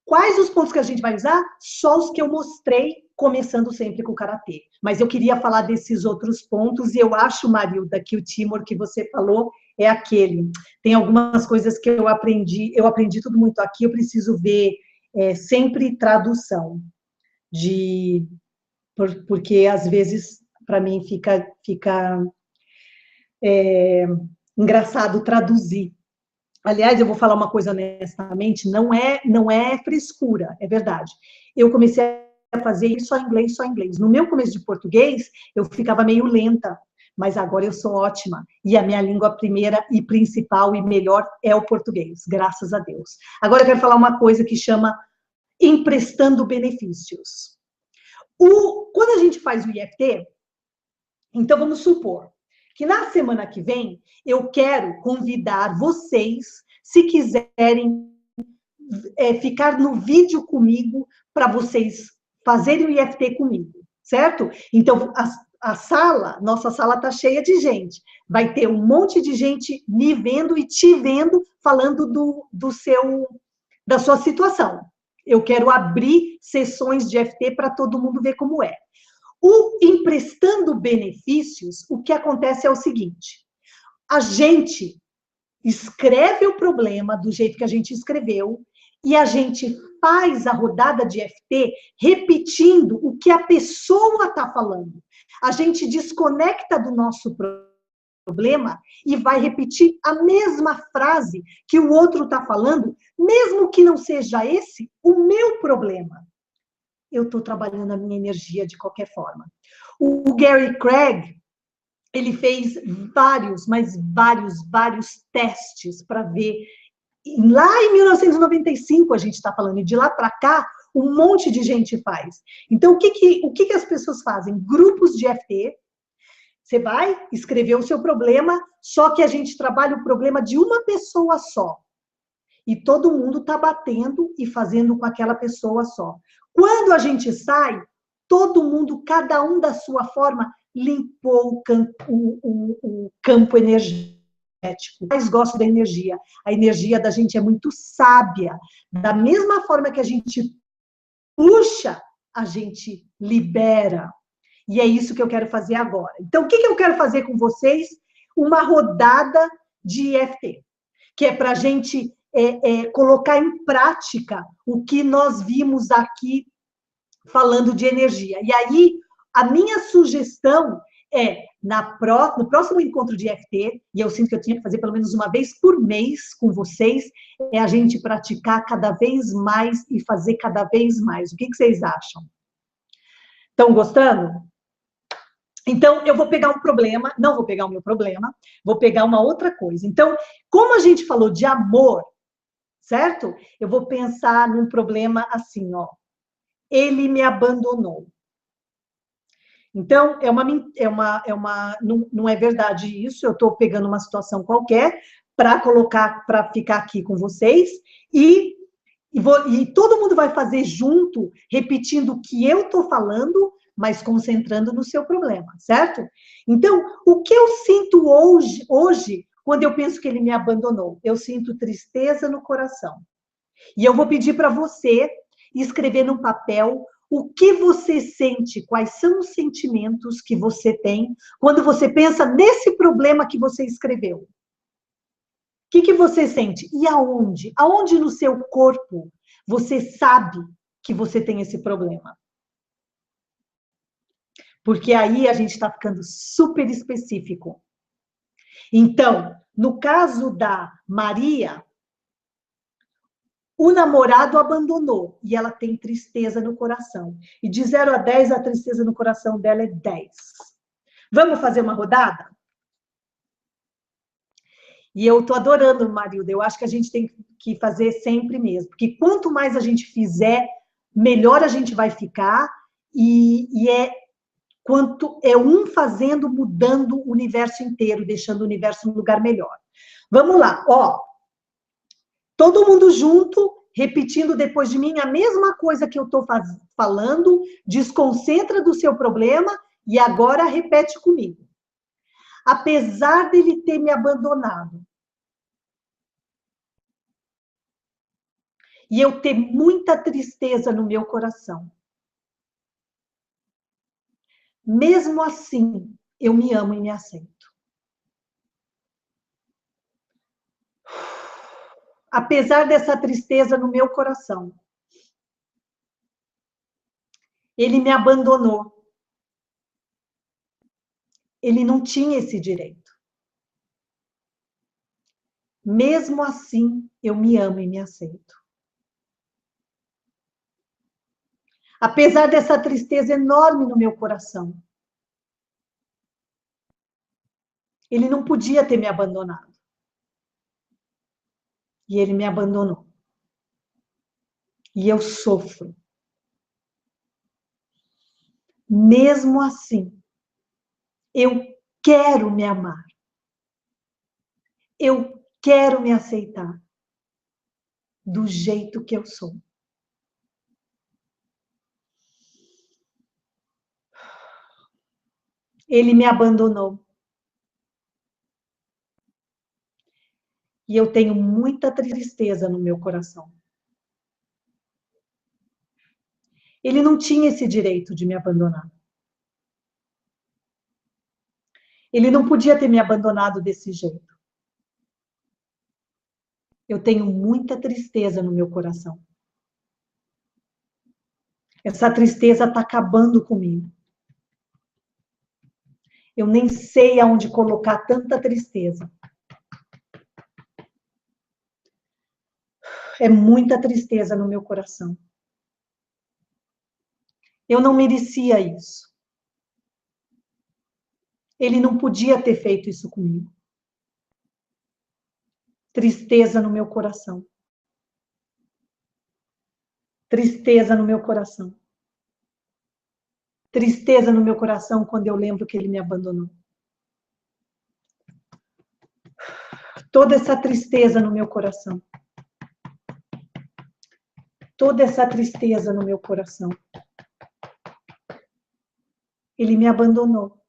Quais os pontos que a gente vai usar? Só os que eu mostrei, começando sempre com o karatê. Mas eu queria falar desses outros pontos, e eu acho, Marilda, que o Timor que você falou é aquele. Tem algumas coisas que eu aprendi tudo muito aqui, eu preciso ver sempre tradução, porque às vezes, para mim, fica engraçado traduzir. Aliás, eu vou falar uma coisa honestamente, não é frescura, é verdade. Eu comecei a fazer só inglês, só inglês. No meu começo de português, eu ficava meio lenta, mas agora eu sou ótima. E a minha língua primeira e principal e melhor é o português, graças a Deus. Agora eu quero falar uma coisa que chama emprestando benefícios. Quando a gente faz o IFT, então vamos supor que na semana que vem eu quero convidar vocês, se quiserem ficar no vídeo comigo, para vocês fazerem o IFT comigo, certo? Então, nossa sala está cheia de gente. Vai ter um monte de gente me vendo e te vendo, falando da sua situação. Eu quero abrir sessões de IFT para todo mundo ver como é. O emprestando benefícios, o que acontece é o seguinte: a gente escreve o problema do jeito que a gente escreveu e a gente faz a rodada de FT repetindo o que a pessoa está falando. A gente desconecta do nosso problema e vai repetir a mesma frase que o outro está falando, mesmo que não seja esse o meu problema. Eu estou trabalhando a minha energia de qualquer forma. O Gary Craig, ele fez vários testes para ver. Lá em 1995 a gente está falando, e de lá para cá um monte de gente faz. Então, o que as pessoas fazem? Grupos de FT, você vai escrever o seu problema, só que a gente trabalha o problema de uma pessoa só. E todo mundo está batendo e fazendo com aquela pessoa só. Quando a gente sai, todo mundo, cada um da sua forma, limpou o campo energético. Eu mais gosto da energia. A energia da gente é muito sábia. Da mesma forma que a gente puxa, a gente libera. E é isso que eu quero fazer agora. Então, o que eu quero fazer com vocês? Uma rodada de EFT, que é para a gente colocar em prática o que nós vimos aqui falando de energia. E aí, a minha sugestão é, no próximo encontro de EFT, e eu sinto que eu tinha que fazer pelo menos uma vez por mês com vocês, é a gente praticar cada vez mais e fazer cada vez mais. O que vocês acham? Estão gostando? Então, eu vou pegar um problema, não vou pegar o meu problema, vou pegar uma outra coisa. Então, como a gente falou de amor, certo? Eu vou pensar num problema assim, ó. Ele me abandonou. Então, não é verdade isso, eu estou pegando uma situação qualquer para ficar aqui com vocês, e E todo mundo vai fazer junto, repetindo o que eu estou falando, mas concentrando no seu problema, certo? Então, o que eu sinto hoje, quando eu penso que ele me abandonou? Eu sinto tristeza no coração. E eu vou pedir para você escrever num papel o que você sente, quais são os sentimentos que você tem quando você pensa nesse problema que você escreveu. O que você sente? E aonde? Aonde no seu corpo você sabe que você tem esse problema? Porque aí a gente está ficando super específico. Então, no caso da Maria, o namorado abandonou e ela tem tristeza no coração. E de 0 a 10, a tristeza no coração dela é 10. Vamos fazer uma rodada? E eu estou adorando, Marilda. Eu acho que a gente tem que fazer sempre mesmo. Porque quanto mais a gente fizer, melhor a gente vai ficar. E quanto é um fazendo, mudando o universo inteiro, deixando o universo num lugar melhor. Vamos lá, ó. Todo mundo junto, repetindo depois de mim a mesma coisa que eu estou falando, desconcentra do seu problema e agora repete comigo. Apesar dele ter me abandonado e eu ter muita tristeza no meu coração, mesmo assim, eu me amo e me aceito. Apesar dessa tristeza no meu coração, ele me abandonou. Ele não tinha esse direito. Mesmo assim, eu me amo e me aceito. Apesar dessa tristeza enorme no meu coração, ele não podia ter me abandonado. E ele me abandonou. E eu sofro. Mesmo assim, eu quero me amar. Eu quero me aceitar do jeito que eu sou. Ele me abandonou. E eu tenho muita tristeza no meu coração. Ele não tinha esse direito de me abandonar. Ele não podia ter me abandonado desse jeito. Eu tenho muita tristeza no meu coração. Essa tristeza está acabando comigo. Eu nem sei aonde colocar tanta tristeza. É muita tristeza no meu coração. Eu não merecia isso. Ele não podia ter feito isso comigo. Tristeza no meu coração. Tristeza no meu coração. Tristeza no meu coração quando eu lembro que ele me abandonou. Toda essa tristeza no meu coração. Toda essa tristeza no meu coração. Ele me abandonou.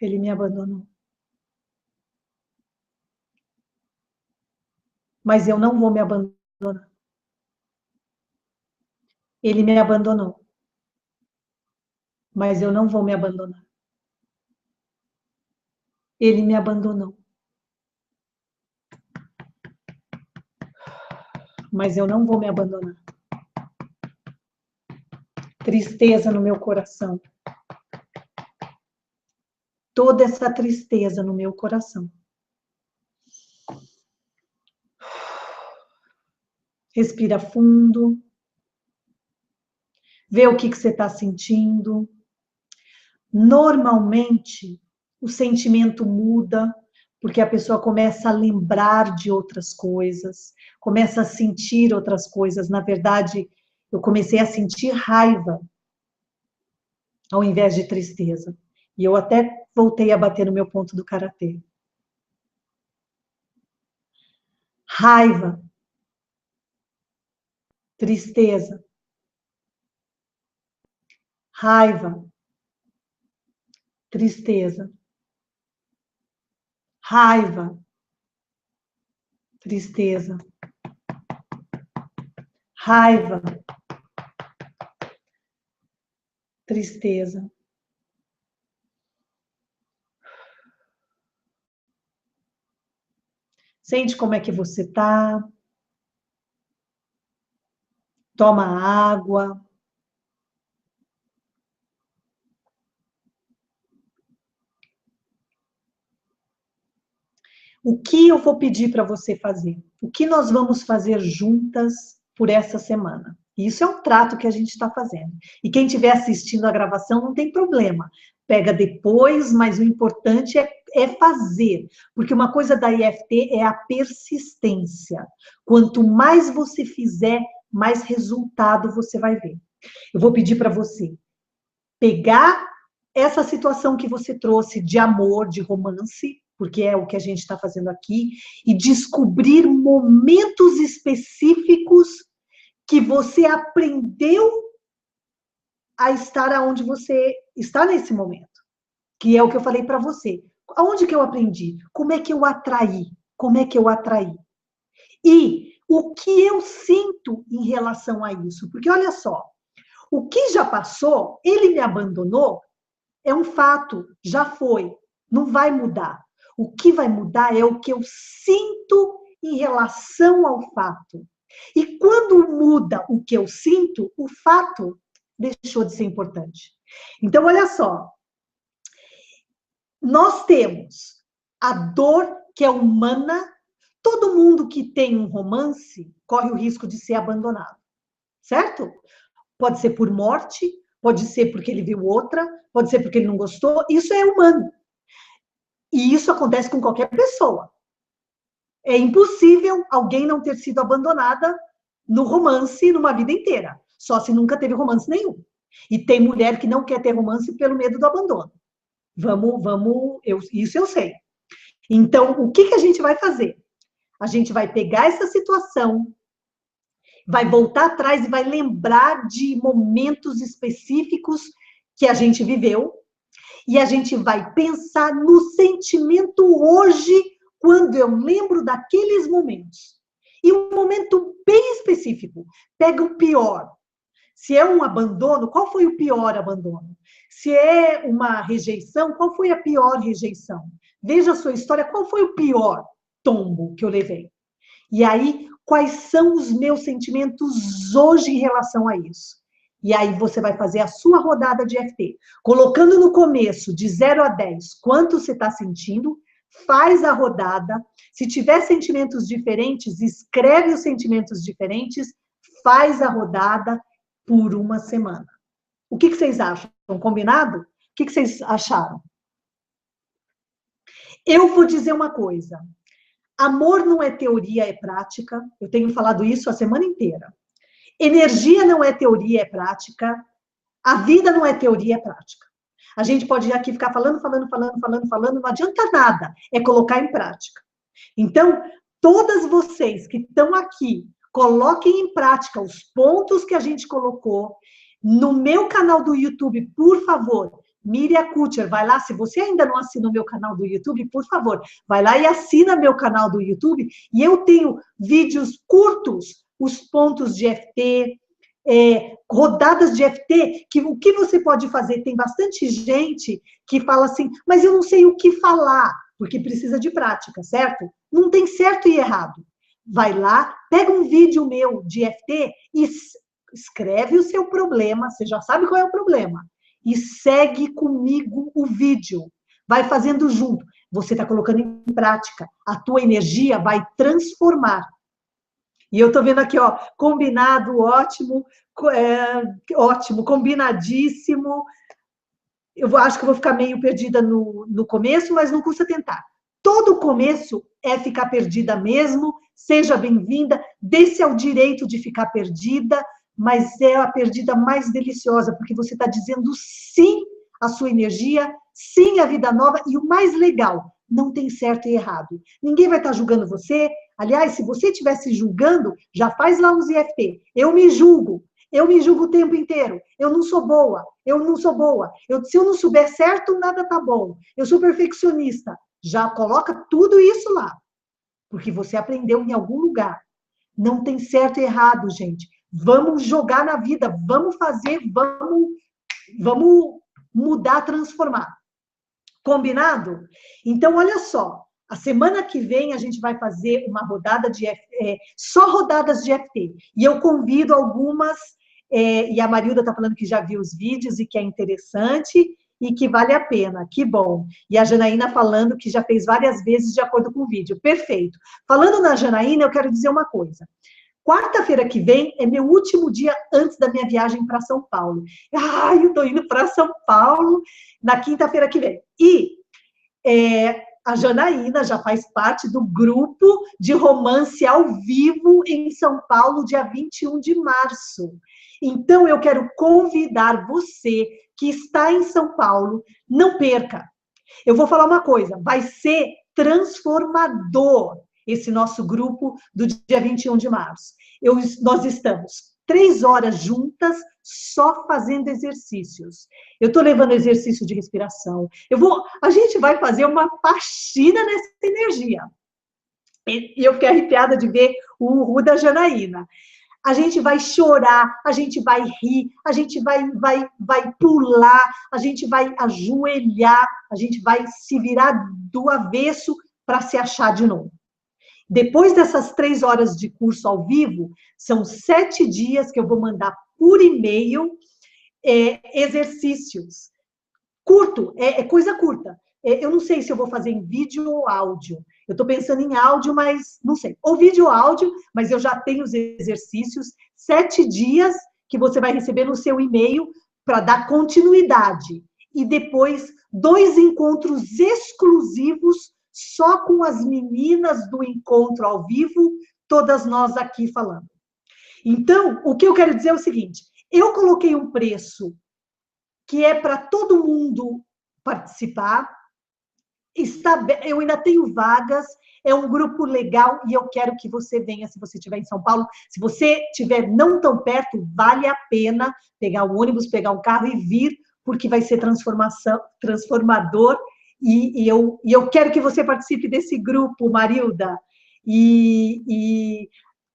Ele me abandonou. Mas eu não vou me abandonar. Ele me abandonou. Mas eu não vou me abandonar. Ele me abandonou. Mas eu não vou me abandonar. Tristeza no meu coração. Toda essa tristeza no meu coração. Respira fundo. Vê o que você está sentindo. Normalmente, o sentimento muda, porque a pessoa começa a lembrar de outras coisas, começa a sentir outras coisas. Na verdade, eu comecei a sentir raiva, ao invés de tristeza. E eu até voltei a bater no meu ponto do karatê. raiva, tristeza, raiva, tristeza, raiva, tristeza, raiva, tristeza. Sente como é que você está. Toma água. O que eu vou pedir para você fazer? O que nós vamos fazer juntas por essa semana? Isso é um trato que a gente está fazendo. E quem estiver assistindo a gravação não tem problema. Pega depois, mas o importante é fazer. Porque uma coisa da IFT é a persistência. Quanto mais você fizer, mais resultado você vai ver. Eu vou pedir para você pegar essa situação que você trouxe de amor, de romance, porque é o que a gente está fazendo aqui, e descobrir momentos específicos que você aprendeu a estar aonde você está nesse momento, que é o que eu falei para você. Aonde que eu aprendi? Como é que eu atraí? Como é que eu atraí? E o que eu sinto em relação a isso? Porque olha só, o que já passou, ele me abandonou, é um fato, já foi, não vai mudar. O que vai mudar é o que eu sinto em relação ao fato. E quando muda o que eu sinto, o fato deixou de ser importante. Então, olha só, nós temos a dor que é humana, todo mundo que tem um romance corre o risco de ser abandonado, certo? Pode ser por morte, pode ser porque ele viu outra, pode ser porque ele não gostou, isso é humano. E isso acontece com qualquer pessoa. É impossível alguém não ter sido abandonada no romance numa vida inteira, só se nunca teve romance nenhum. E tem mulher que não quer ter romance pelo medo do abandono. Isso eu sei. Então, o que a gente vai fazer? A gente vai pegar essa situação, vai voltar atrás e vai lembrar de momentos específicos que a gente viveu, e a gente vai pensar no sentimento hoje, quando eu lembro daqueles momentos. E um momento bem específico. Pega o pior. Se é um abandono, qual foi o pior abandono? Se é uma rejeição, qual foi a pior rejeição? Veja a sua história, qual foi o pior tombo que eu levei? E aí, quais são os meus sentimentos hoje em relação a isso? E aí você vai fazer a sua rodada de EFT, colocando no começo, de 0 a 10, quanto você está sentindo, faz a rodada. Se tiver sentimentos diferentes, escreve os sentimentos diferentes, faz a rodada por uma semana. O que vocês acham? Combinado? O que vocês acharam? Eu vou dizer uma coisa. Amor não é teoria, é prática. Eu tenho falado isso a semana inteira. Energia não é teoria, é prática. A vida não é teoria, é prática. A gente pode aqui ficar falando, não adianta nada. É colocar em prática. Então, todas vocês que estão aqui, coloquem em prática os pontos que a gente colocou. No meu canal do YouTube, por favor, Miriam Kutcher, vai lá, se você ainda não assina o meu canal do YouTube, por favor, vai lá e assina meu canal do YouTube, e eu tenho vídeos curtos, os pontos de FT, rodadas de FT, que o que você pode fazer? Tem bastante gente que fala assim, mas eu não sei o que falar, porque precisa de prática, certo? Não tem certo e errado. Vai lá, pega um vídeo meu de FT e escreve o seu problema, você já sabe qual é o problema, e segue comigo o vídeo. Vai fazendo junto. Você está colocando em prática. A tua energia vai transformar. E eu estou vendo aqui, ó, combinado, ótimo, ótimo, combinadíssimo. Eu acho que eu vou ficar meio perdida no começo, mas não custa tentar. Todo começo é ficar perdida mesmo. Seja bem-vinda. Desse é o direito de ficar perdida, mas é a perdida mais deliciosa, porque você está dizendo sim à sua energia, sim à vida nova, e o mais legal, não tem certo e errado. Ninguém vai estar julgando você, Aliás, se você estiver se julgando, já faz lá uns IFT. Eu me julgo o tempo inteiro. Eu não sou boa, eu não sou boa. Se eu não souber certo, nada tá bom. Eu sou perfeccionista. Já coloca tudo isso lá, porque você aprendeu em algum lugar. Não tem certo e errado, gente. Vamos jogar na vida, vamos fazer, vamos mudar, transformar. Combinado? Então, olha só. A semana que vem a gente vai fazer uma rodada de só rodadas de FT. E eu convido algumas, e a Marilda está falando que já viu os vídeos e que é interessante e que vale a pena. Que bom. E a Janaína falando que já fez várias vezes de acordo com o vídeo. Perfeito. Falando na Janaína, eu quero dizer uma coisa. Quarta-feira que vem é meu último dia antes da minha viagem para São Paulo. Ai, eu estou indo para São Paulo na quinta-feira que vem. E a Janaína já faz parte do grupo de romance ao vivo em São Paulo, dia 21 de março. Então, eu quero convidar você que está em São Paulo, não perca. Eu vou falar uma coisa, vai ser transformador esse nosso grupo do dia 21 de março. Nós estamos 3 horas juntas, só fazendo exercícios. Eu estou levando exercício de respiração. A gente vai fazer uma faxina nessa energia. E eu fiquei arrepiada de ver o Ru da Janaína. A gente vai chorar, a gente vai rir, a gente vai pular, a gente vai ajoelhar, a gente vai se virar do avesso para se achar de novo. Depois dessas 3 horas de curso ao vivo, são 7 dias que eu vou mandar por e-mail exercícios. Curto, é coisa curta. Eu não sei se eu vou fazer em vídeo ou áudio. Eu estou pensando em áudio, mas não sei. Ou vídeo ou áudio, mas eu já tenho os exercícios. 7 dias que você vai receber no seu e-mail para dar continuidade. E depois, 2 encontros exclusivos só com as meninas do encontro ao vivo, todas nós aqui falando. Então, o que eu quero dizer é o seguinte, eu coloquei um preço que é para todo mundo participar, eu ainda tenho vagas, é um grupo legal e eu quero que você venha, se você estiver em São Paulo, se você estiver não tão perto, vale a pena pegar um ônibus, pegar um carro e vir, porque vai ser transformador. E eu quero que você participe desse grupo, Marilda, e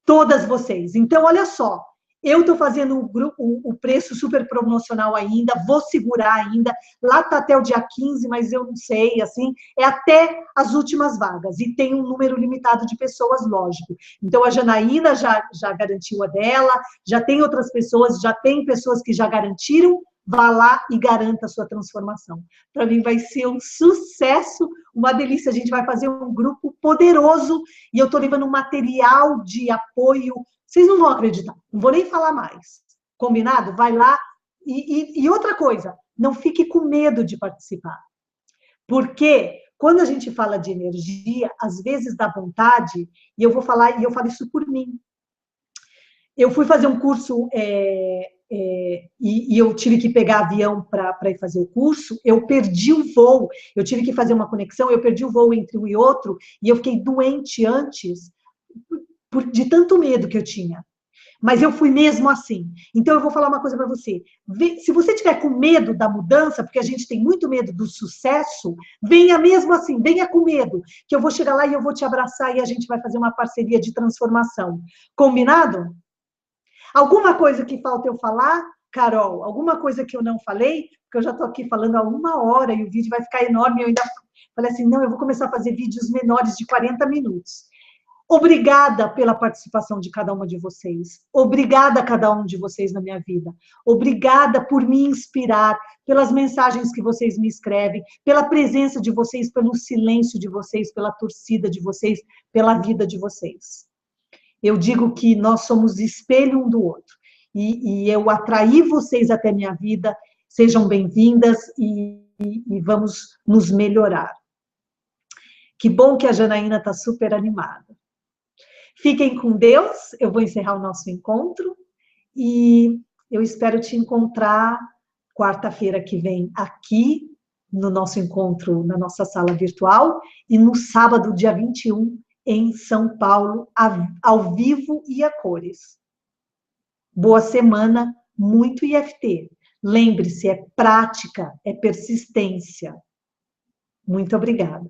todas vocês. Então, olha só, eu estou fazendo o preço super promocional ainda, vou segurar ainda, lá está até o dia 15, mas eu não sei, assim, é até as últimas vagas, e tem um número limitado de pessoas, lógico. Então, a Janaína já garantiu a dela, já tem outras pessoas, já tem pessoas que já garantiram, vá lá e garanta a sua transformação. Para mim vai ser um sucesso, uma delícia. A gente vai fazer um grupo poderoso e eu estou levando um material de apoio. Vocês não vão acreditar, não vou nem falar mais. Combinado? Vai lá. E outra coisa, não fique com medo de participar. Porque quando a gente fala de energia, às vezes dá vontade, e eu vou falar, e eu falo isso por mim. Eu fui fazer um curso e eu tive que pegar avião para ir fazer o curso, eu perdi o voo, eu tive que fazer uma conexão, eu perdi o voo entre um e outro, e eu fiquei doente antes, de tanto medo que eu tinha. Mas eu fui mesmo assim. Então, eu vou falar uma coisa para você. Se você tiver com medo da mudança, porque a gente tem muito medo do sucesso, venha mesmo assim, venha com medo, que eu vou chegar lá e eu vou te abraçar e a gente vai fazer uma parceria de transformação. Combinado? Alguma coisa que falta eu falar, Carol? Alguma coisa que eu não falei? Porque eu já estou aqui falando há 1 hora e o vídeo vai ficar enorme. Eu ainda falei assim, não, eu vou começar a fazer vídeos menores de 40 minutos. Obrigada pela participação de cada uma de vocês. Obrigada a cada um de vocês na minha vida. Obrigada por me inspirar, pelas mensagens que vocês me escrevem, pela presença de vocês, pelo silêncio de vocês, pela torcida de vocês, pela vida de vocês. Eu digo que nós somos espelho um do outro. E eu atraí vocês até minha vida. Sejam bem-vindas e vamos nos melhorar. Que bom que a Janaína está super animada. Fiquem com Deus. Eu vou encerrar o nosso encontro. E eu espero te encontrar quarta-feira que vem aqui, no nosso encontro, na nossa sala virtual. E no sábado, dia 21, em São Paulo, ao vivo e a cores. Boa semana, muito IFT. Lembre-se, é prática, é persistência. Muito obrigada.